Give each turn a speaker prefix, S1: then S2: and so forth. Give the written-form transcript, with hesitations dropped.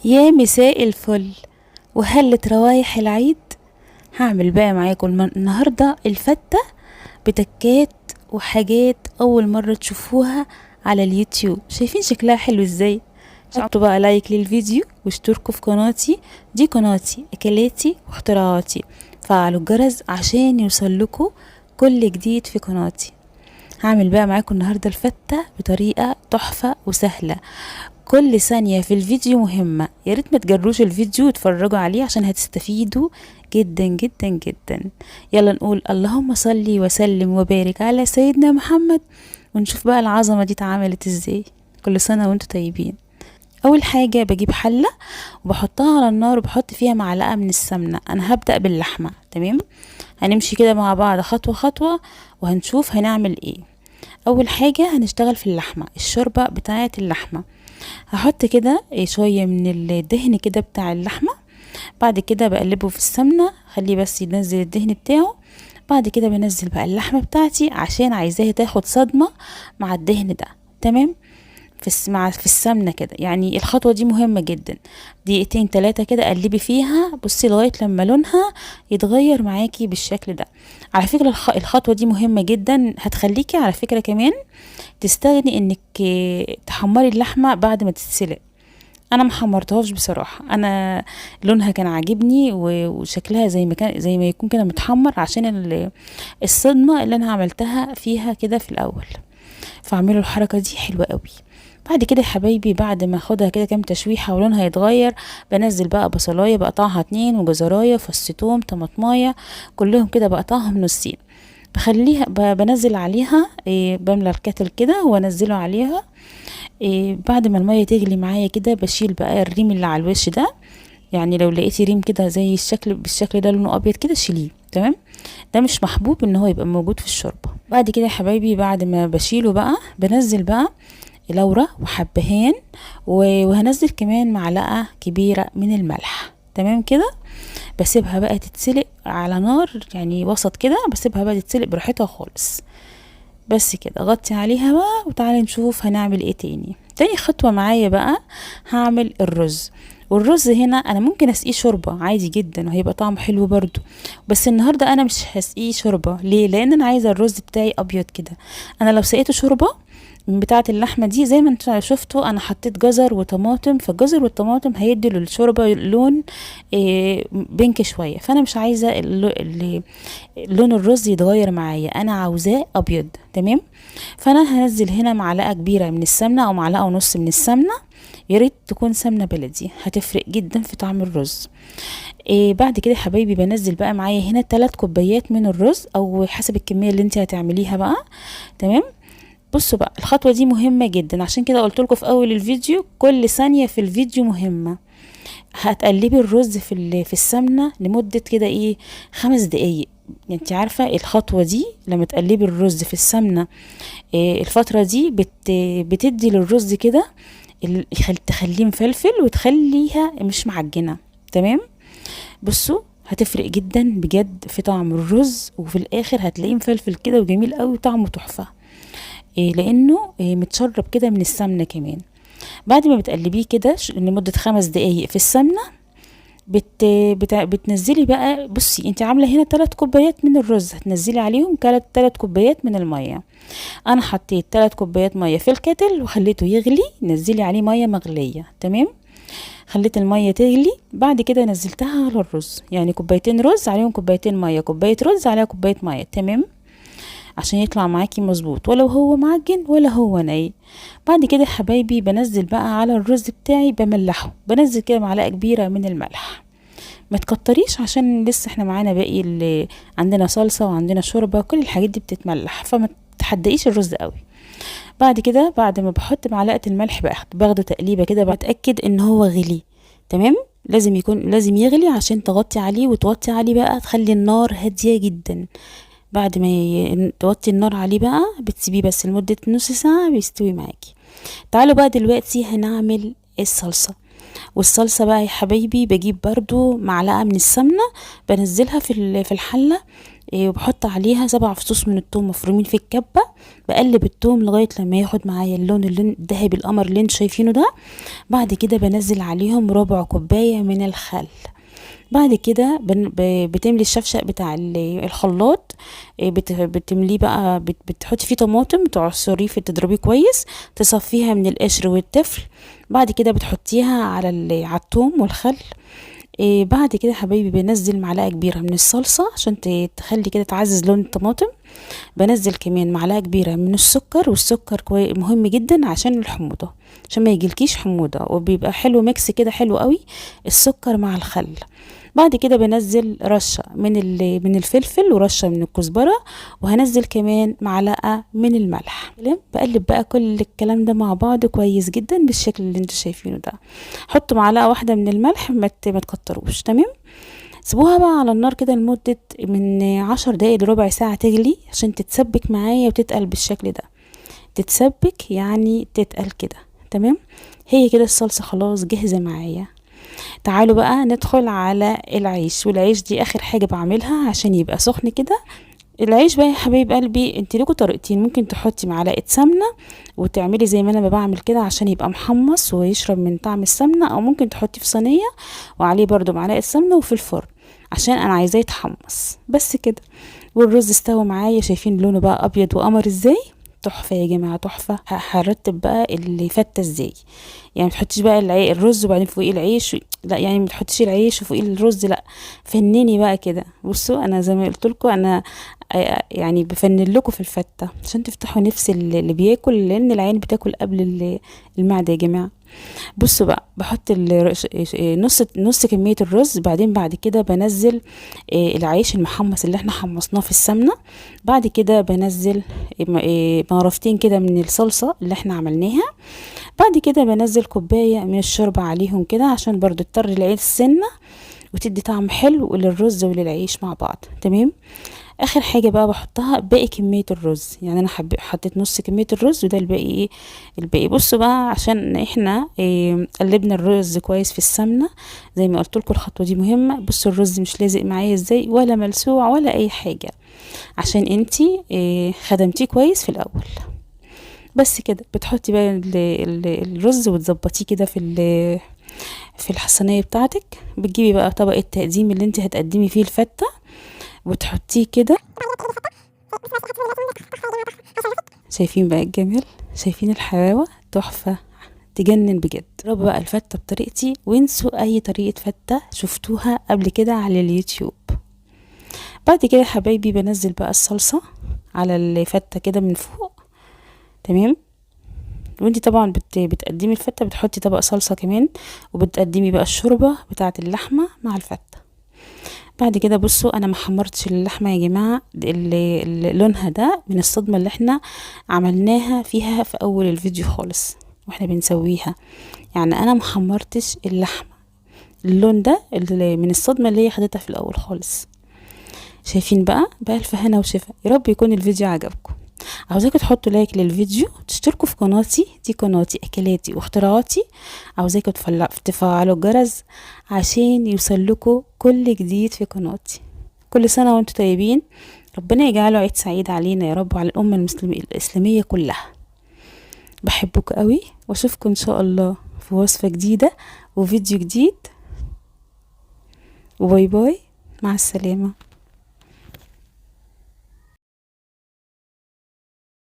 S1: يا مساء الفل وهلة روايح العيد. هعمل بقى معاكم النهاردة الفتة بتكات وحاجات أول مرة تشوفوها على اليوتيوب. شايفين شكلها حلو ازاي؟ حطوا بقى لايك للفيديو واشتركوا في قناتي. دي قناتي أكلاتي واختراعاتي. فعلوا الجرس عشان يوصلكوا كل جديد في قناتي. هعمل بقى معاكم النهاردة الفتة بطريقة تحفة وسهلة. كل ثانية في الفيديو مهمة، يا ريت ما تجروش الفيديو وتفرجوا عليه عشان هتستفيدوا جدا جدا جدا. يلا نقول اللهم صلي وسلم وبارك على سيدنا محمد، ونشوف بقى العظمة دي اتعملت ازاي. كل سنة وانتم طيبين. اول حاجة بجيب حلة وبحطها على النار وبحط فيها معلقة من السمنة. انا هبدأ باللحمة، تمام؟ هنمشي كده مع بعض خطوة خطوة وهنشوف هنعمل ايه. اول حاجة هنشتغل في اللحمة، الشوربة بتاعة اللحمة. هحط كده شوية من الدهن كده بتاع اللحمة. بعد كده بقلبه في السمنة، خليه بس ينزل الدهن بتاعه. بعد كده بنزل بقى اللحمة بتاعتي عشان عايزاها تاخد صدمة مع الدهن ده، تمام؟ في السمنة كده. يعني الخطوة دي مهمة جدا. دقيقتين 3 كده قلبي فيها، بصي لغاية لما لونها يتغير معاكي بالشكل ده. على فكرة الخطوة دي مهمة جدا، هتخليكي على فكرة كمان تستغني انك تحمري اللحمة بعد ما تتسلق. انا ما حمرتهاش بصراحة، انا لونها كان عاجبني وشكلها زي ما يكون كده متحمر، عشان الصدمة اللي انا عملتها فيها كده في الاول. فاعملوا الحركة دي حلوة قوي. بعد كده يا حبايبي، بعد ما اخدها كده كام تشويحة ولونها يتغير، بنزل بقى بصلاية بقطعها 2 وجزراية فص توم طماطماية، كلهم كده بقطعهم نصين. بخليها بنزل عليها بملى الكاتل كده وانزله عليها. بعد ما المية تغلي معايا كده بشيل بقى الريم اللي على الوش ده. يعني لو لقيتي ريم كده زي بالشكل ده لونه ابيض كده شيليه، تمام؟ ده مش محبوب ان هو يبقى موجود في الشوربه. بعد كده يا حبايبي، بعد ما بشيله بقى بنزل بقى لورا وحبهان وهنزل كمان معلقه كبيره من الملح، تمام كده. بسيبها بقى تتسلق على نار يعني وسط كده، بسيبها بقى تتسلق براحتها خالص. بس كده غطي عليها بقى وتعالي نشوف هنعمل ايه تاني خطوة معايا بقى. هعمل الرز. والرز هنا انا ممكن اسقيه شوربة عادي جدا وهيبقى طعمه حلو برضو، بس النهاردة انا مش هسقيه شوربة. ليه؟ لان انا عايزة الرز بتاعي ابيض كده. انا لو سقيته شوربة من بتاعة اللحمة دي زي ما انتوا شفتوا، انا حطيت جزر وطماطم، فالجزر والطماطم هيدوا للشوربة لون بينك شوية، فانا مش عايزة لون الرز يتغير معايا، انا عاوزاه ابيض، تمام؟ فانا هنزل هنا معلقة كبيرة من السمنة او معلقة ونص من السمنة. يا ريت تكون سمنة بلدي، هتفرق جدا في طعم الرز. بعد كده يا حبايبي بنزل بقى معايا هنا 3 كوبايات من الرز او حسب الكمية اللي انت هتعمليها بقى، تمام؟ بصوا بقى الخطوة دي مهمة جدا، عشان كده قلت لكم في اول الفيديو كل ثانية في الفيديو مهمة. هتقلبي الرز في السمنة لمدة كده 5 دقايق. يعني انت عارفة الخطوة دي لما تقلبي الرز في السمنة، الفترة دي بتدي للرز كده تخليه مفلفل وتخليها مش معجنة، تمام؟ بصوا هتفرق جدا بجد في طعم الرز، وفي الاخر هتلاقيه مفلفل كده وجميل قوي وطعمه تحفة. لانه متشرب كده من السمنة كمان. بعد ما بتقلبيه كده لمدة 5 دقايق في السمنة، بتنزلي بقى. بصي انت عامله هنا 3 كوبايات من الرز، هتنزلي عليهم 3 كوبايات من الميه. انا حطيت 3 كوبايات ميه في الكاتل وخليته يغلي، نزلي عليه ميه مغليه، تمام؟ خليت الميه تغلي، بعد كده نزلتها على الرز. يعني كوبايتين رز عليهم كوبايتين ميه، كوبايه رز عليها كوبايه ميه، تمام؟ عشان يطلع معاكي مظبوط، ولا هو معجن ولا هو ني. بعد كده حبايبي بنزل بقى على الرز بتاعي بملحه، بنزل كده معلقه كبيره من الملح. ما تكتريش عشان لسه احنا معانا باقي اللي عندنا صلصه وعندنا شوربه، كل الحاجات دي بتتملح، فما تحدقيش الرز قوي. بعد كده بعد ما بحط معلقه الملح باخده تقليبه كده، بتاكد ان هو غلي، تمام؟ لازم يغلي عشان تغطي عليه وتوطي عليه بقى، تخلي النار هاديه جدا. بعد ما توطي النار عليه بقى بتسيبيه بس لمدة نص ساعة بيستوي معاكي. تعالوا بقى دلوقتي هنعمل الصلصة. والصلصة بقى يا حبايبي بجيب برضو معلقة من السمنة، بنزلها في الحلة وبحط عليها 7 فصوص من الثوم مفرومين في الكبة. بقلب الثوم لغاية لما ياخد معايا اللون الذهبي القمر اللي انتوا شايفينه ده. بعد كده بنزل عليهم ربع كوباية من الخل. بعد كده بتملي الشفشق بتاع الخلاط. بتمليه بقى، بتحطي فيه طماطم، تعصريه تضربيه كويس، تصفيها من القشر والتفل. بعد كده بتحطيها على الثوم والخل. بعد كده حبايبي بنزل معلقه كبيره من الصلصه عشان تخلي كده تعزز لون الطماطم. بنزل كمان معلقه كبيره من السكر، والسكر مهم جدا عشان الحموضه، عشان ما يجيلكيش حموضه، وبيبقى حلو ميكس كده حلو قوي السكر مع الخل. بعد كده بنزل رشه من الفلفل ورشه من الكزبره، وهنزل كمان معلقه من الملح. بقلب بقى كل الكلام ده مع بعض كويس جدا بالشكل اللي انتوا شايفينه ده. حط معلقه واحده من الملح، ما تكتروش. تمام. سيبوها بقى على النار كده لمده من 10 دقايق لربع ساعه تغلي، عشان تتسبك معايا وتتقل بالشكل ده. تتسبك يعني تتقل كده. تمام. هي كده الصلصه خلاص جاهزه معايا. تعالوا بقى ندخل على العيش، والعيش دي اخر حاجه بعملها عشان يبقى سخن كده. العيش بقى يا حبايب قلبي، انت لكم طريقتين. ممكن تحطي معلقه سمنه وتعملي زي ما انا بعمل كده عشان يبقى محمص ويشرب من طعم السمنه، او ممكن تحطي في صينيه وعليه برضو معلقه سمنه وفي الفرن عشان انا عايزاه يتحمص بس كده. والرز استوى معايا، شايفين لونه بقى ابيض وقمر ازاي؟ تحفه يا جماعه تحفه. هرتب بقى اللي فته ازاي. يعني ما تحطيش بقى الرز وبعدين فوقيه العيش، لا يعني ما تحطيش العيش وفوقيه الرز، لا فنني بقى كده. بصوا انا زي ما قلت لكم، انا يعني بفنن لكم في الفته عشان تفتحوا نفس اللي بياكل، لان العين بتاكل قبل المعده يا جماعه. بصوا بقى، بحط نص كمية الرز. بعد كده بنزل العيش المحمص اللي احنا حمصناه في السمنة. بعد كده بنزل مغرفتين كده من الصلصة اللي احنا عملناها. بعد كده بنزل كوباية من الشوربة عليهم كده، عشان برضو تطري العين السنة وتدي طعم حلو للرز وللعيش مع بعض. تمام. اخر حاجه بقى بحطها باقي كميه الرز. يعني انا حطيت نص كميه الرز، وده الباقي ايه الباقي. بصوا بقى، عشان احنا قلبنا الرز كويس في السمنه زي ما قلت لكم، الخطوه دي مهمه. بصوا الرز مش لازق معايا ازاي، ولا ملسوع ولا اي حاجه، عشان انتي خدمتيه كويس في الاول. بس كده بتحطي بقى الرز وتظبطيه كده في الصينيه بتاعتك. بتجيبي بقى طبق التقديم اللي انت هتقدمي فيه الفته، وتحطيه كده. شايفين بقى الجمال؟ شايفين الحلاوة؟ تحفة تجنن بجد. جربوا بقى الفتة بطريقتي، وانسوا اي طريقة فتة شفتوها قبل كده على اليوتيوب. بعد كده يا حبايبي بنزل بقى الصلصة على الفتة كده من فوق. تمام. وانتي طبعا بتقدمي الفتة، بتحطي طبق صلصة كمان، وبتقدمي بقى الشوربة بتاعة اللحمة مع الفتة. بعد كده بصوا، انا ما حمرتش اللحمه يا جماعه، لونها ده من الصدمه اللي احنا عملناها فيها في اول الفيديو خالص واحنا بنسويها. يعني انا ما حمرتش اللحمه، اللون ده من الصدمه اللي هي خدتها في الاول خالص. شايفين بقى بألف هنا وشفا. يا رب يكون الفيديو عجبكم. عاوزاكم تحطوا لايك للفيديو، تشتركوا في قناتي، دي قناتي اكلاتي واختراعاتي. عاوزاكم تفعلوا الجرس عشان يوصلكوا كل جديد في قناتي. كل سنة وانتم طيبين، ربنا يجعله عيد سعيد علينا يا رب وعلى الأمة الإسلامية كلها. بحبكم قوي، واشوفكم ان شاء الله في وصفة جديدة وفيديو جديد. وباي باي، مع السلامة.